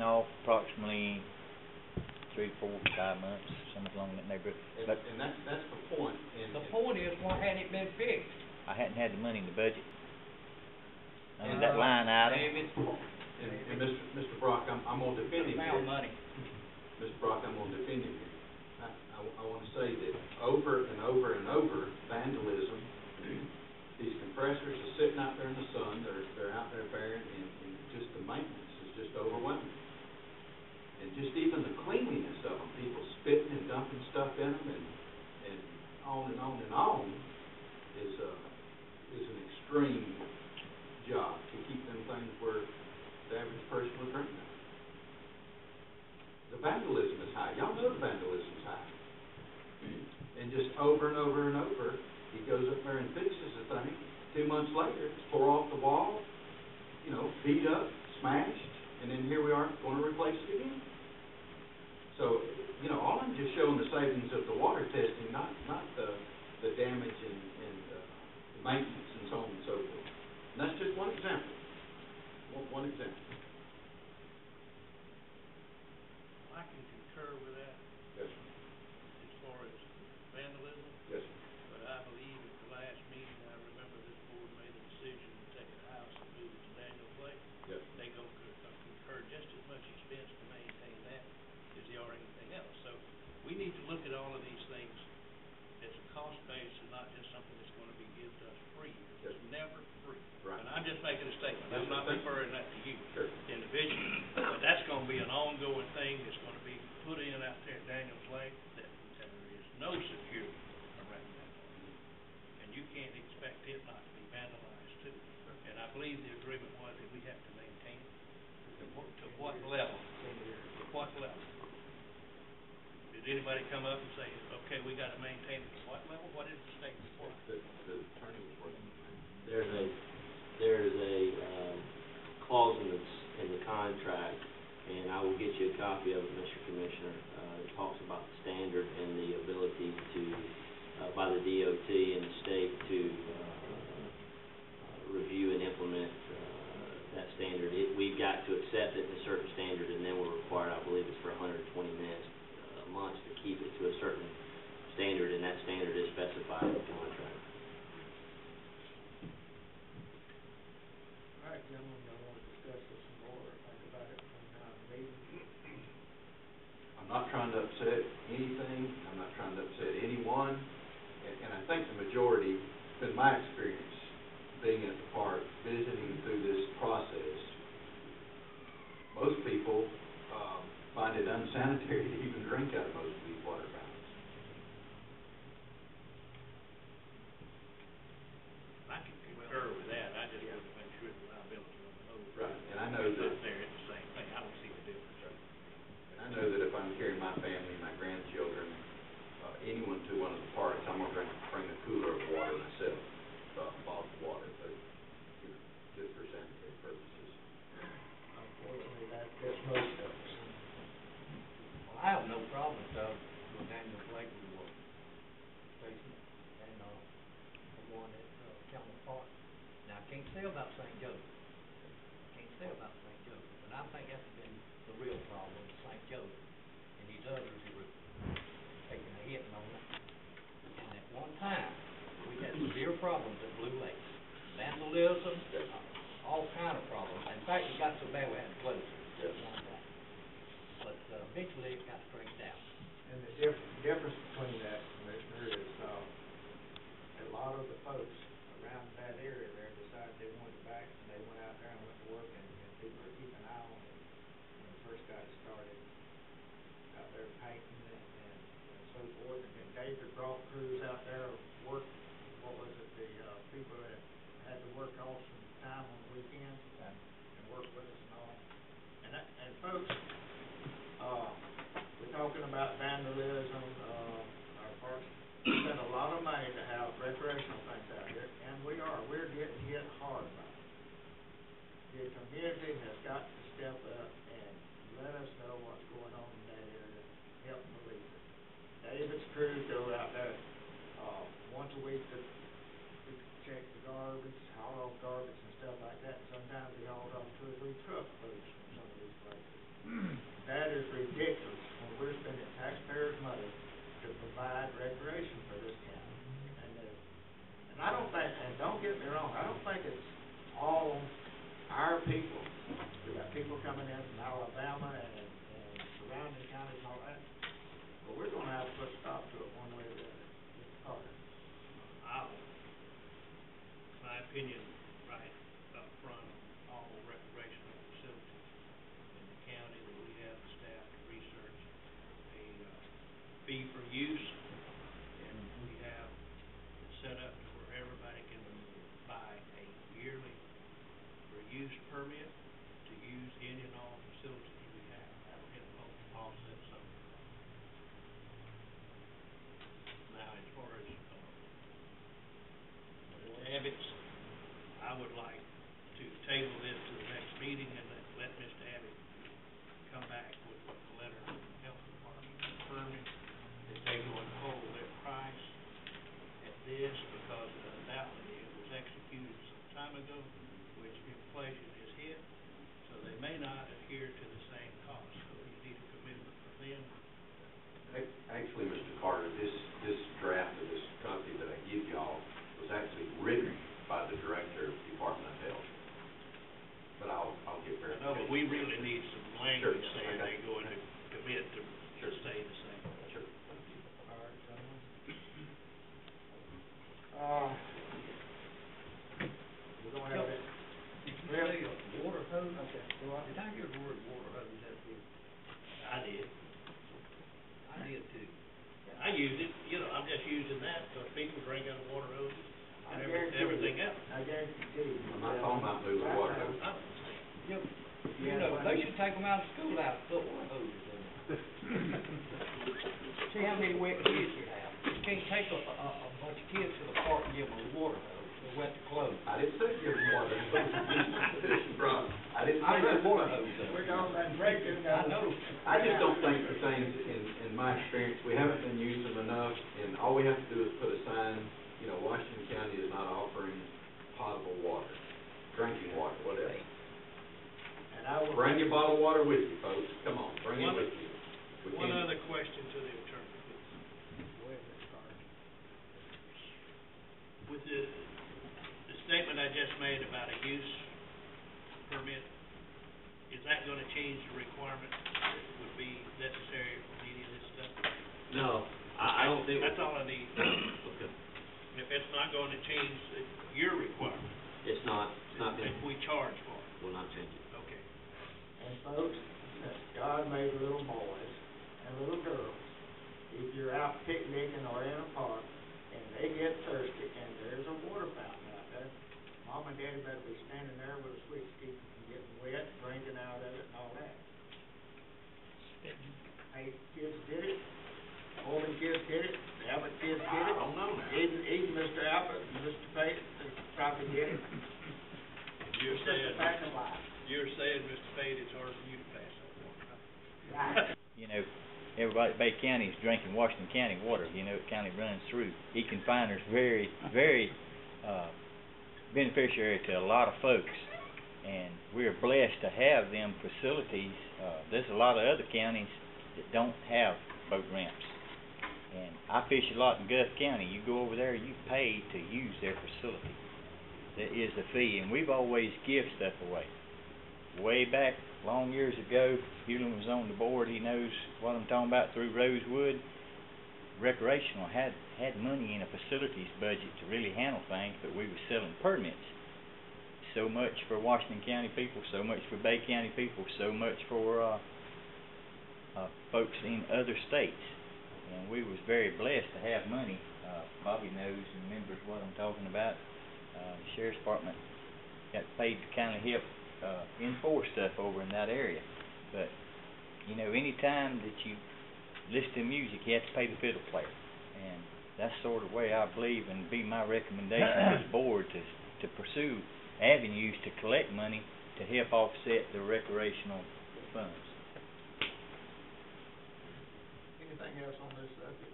off approximately 3, 4, 5 months, something along that neighborhood. But And that's the point. And The point is, why hadn't it been fixed? I hadn't had the money in the budget. Under that line item. David. and Mr. Brock, I'm gonna defend him here. Found money. Mr. Brock, I'm gonna defend him here. I wanna say that over and over and over, vandalism, these compressors are sitting out there in the sun, they're out there barren, and just the maintenance is just overwhelming. And just even the cleanliness of them, people spitting and dumping stuff in them, and on and on and on, is an extreme job to keep them things where the average person would drink them. The vandalism is high. Y'all know the vandalism is high. And just over and over and over, he goes up there and fixes the thing. 2 months later, it's tore off the wall, beat up, smashed, and then here we are going to replace it again. So, all I'm just showing the savings of the water testing, not the damage and maintenance and so on and so forth. And that's just one example. One example. I can concur with that. Yes, sir. As far as vandalism. Yes, sir. But I believe at the last meeting, I remember this board made a decision to take a house and move it to Daniels Lake. Yes. They go concur just as much expense to maintain that as they are anything else. So we need to look at all of these things as a cost base and not just something that's going to be given to us free. Yes. It's never free. Right. And I'm just making a statement. Yes, I'm not sir. referring that to you Sure. individually. But that's going to be an ongoing thing that's going to be put in out there at Daniels Lake, that there is no security around that. And you can't expect it not to be vandalized too. And I believe the agreement was that we have to maintain it. To what level? To what level? Did anybody come up and say, okay, we got to maintain it to what level? What is the state report? The attorney was working on that. There's a clause in the contract, and I will get you a copy of it, Mr. Commissioner. It talks about the standard and the ability to, by the DOT and the state to review and implement that standard. We've got to accept it in a certain standard, and then we're required, I believe it's for 120 months to keep it to a certain standard, and that standard is specified in the contract. All right, gentlemen, y'all want to discuss this some more, or think about it from now to meeting? I'm not trying to upset anything. I'm not trying to upset anyone. And I think the majority, it's been my experience being at the park, visiting through this process, most people find it unsanitary to even drink out of most of these water fountains. I can concur with that. I just want to make sure the liability on the road. Right, and I know It's that. up there, it's the same thing. I don't see the difference. And I know that if I'm carrying my family, my grandchildren, anyone to one of the parks, I'm going to bring a cooler of water myself, bottled water, but just for sanitary purposes. Unfortunately, that's most of us. Well, I have no problem with Daniels Lake Resort station and the one at Campbell Park. Now, I can't say about St. Joseph. But I think that's been the real problem, St. Joseph. And these others who were taking a hit on it. And at one time, we had severe problems at Blue Lake. Vandalism, all kind of problems. In fact, it got so bad we had to close it at one time. But eventually it got straightened out. And the difference between that, Commissioner, is a lot of the folks around that area there decided they wanted to back and Alabama and surrounding counties and all that. But we're gonna have to put a stop to it one way or the other. Mr. Carter. My opinion, right up front, all recreational facilities in the county that we have the staff to research a fee for use, and we have it set up to where everybody can buy a yearly use permit to use any and all facilities we have. That'll help offset some of the cost. Now, as far as Abbott's, I would like to table this to the next meeting and let Mr. Abbott come back with what the letter from the health department confirming that they're going to hold their price at this, because undoubtedly it was executed some time ago, which inflation has hit, so they may not adhere to the same cost. So you need a commitment from them. Actually, Mr. Carter, this draft of this copy that I give y'all was actually written by the Director of Department of Health. But I'll get I know, but we really need some language saying they're going to commit to stay the same. Sure. All right, gentlemen. We're gonna have it. Did you say a water hose? Okay, so what? Did I hear the word water hose that big? I did. I did too. I use it, I'm just using that because people drink out of water hoses and I guarantee you- everything else. I guarantee you. I'm not talking about moving the water hose. I understand. Yep. You know, they should take them out of school out and put water hoses in there. See how many wet kids you have. You can't take a bunch of kids to the park and give them a water hose. They're wet to clothes. I didn't say give them water. I didn't say I that. put water hose in We're there. going to breaking. I know. I just don't think the things, in my experience, we haven't been using them enough, and all we have to do is put a sign, Washington County is not offering potable water, drinking water, whatever. And I will. Bring your bottled water with you, folks, come on, bring it with you. We One can't- other question to the attorney, please. Go ahead, Mr. Carter. With the statement I just made about a use permit, is that gonna change the requirement that would be necessary for any of this stuff? No, I don't think. That's all I need. Okay. If it's not gonna change your requirement, It's not if gonna, we charge for it, will not change it. okay. And folks, God made little boys and little girls. If you're out picnicking or in a park and they get thirsty and there's a water fountain out there, Mom and Daddy better be standing there with a switch to keep them from getting wet, drinking out of it and all that. Hey, kids did it. Holden kids did it. The Abbott kids did it. I don't know now. Even Mr. Abbott and Mr. Pate, they probably did it. You're It's just a saying, fact of life. Mr. Pate, it's hard for you to pass that water, Right. Everybody at Bay County is drinking Washington County water, it county runs through. Ekin Finer's very, very, beneficiary to a lot of folks, and we're blessed to have them facilities. There's a lot of other counties that don't have boat ramps, and I fish a lot in Gulf County. You go over there, you pay to use their facility. There is a fee, and we've always give stuff away. Way back, long years ago, Hewlin was on the board, he knows what I'm talking about, through Rosewood. Recreational had money in a facilities budget to really handle things, but we were selling permits. So much for Washington County people, so much for Bay County people, so much for folks in other states. And we was very blessed to have money. Bobby knows and remembers what I'm talking about. The Sheriff's Department got paid to kind of help enforce stuff over in that area. But, any time that you listen to music, you have to pay the fiddle player. And that's sort of the way I believe, and be my recommendation to the board to pursue avenues to collect money to help offset the recreational funds. Anything else on this subject?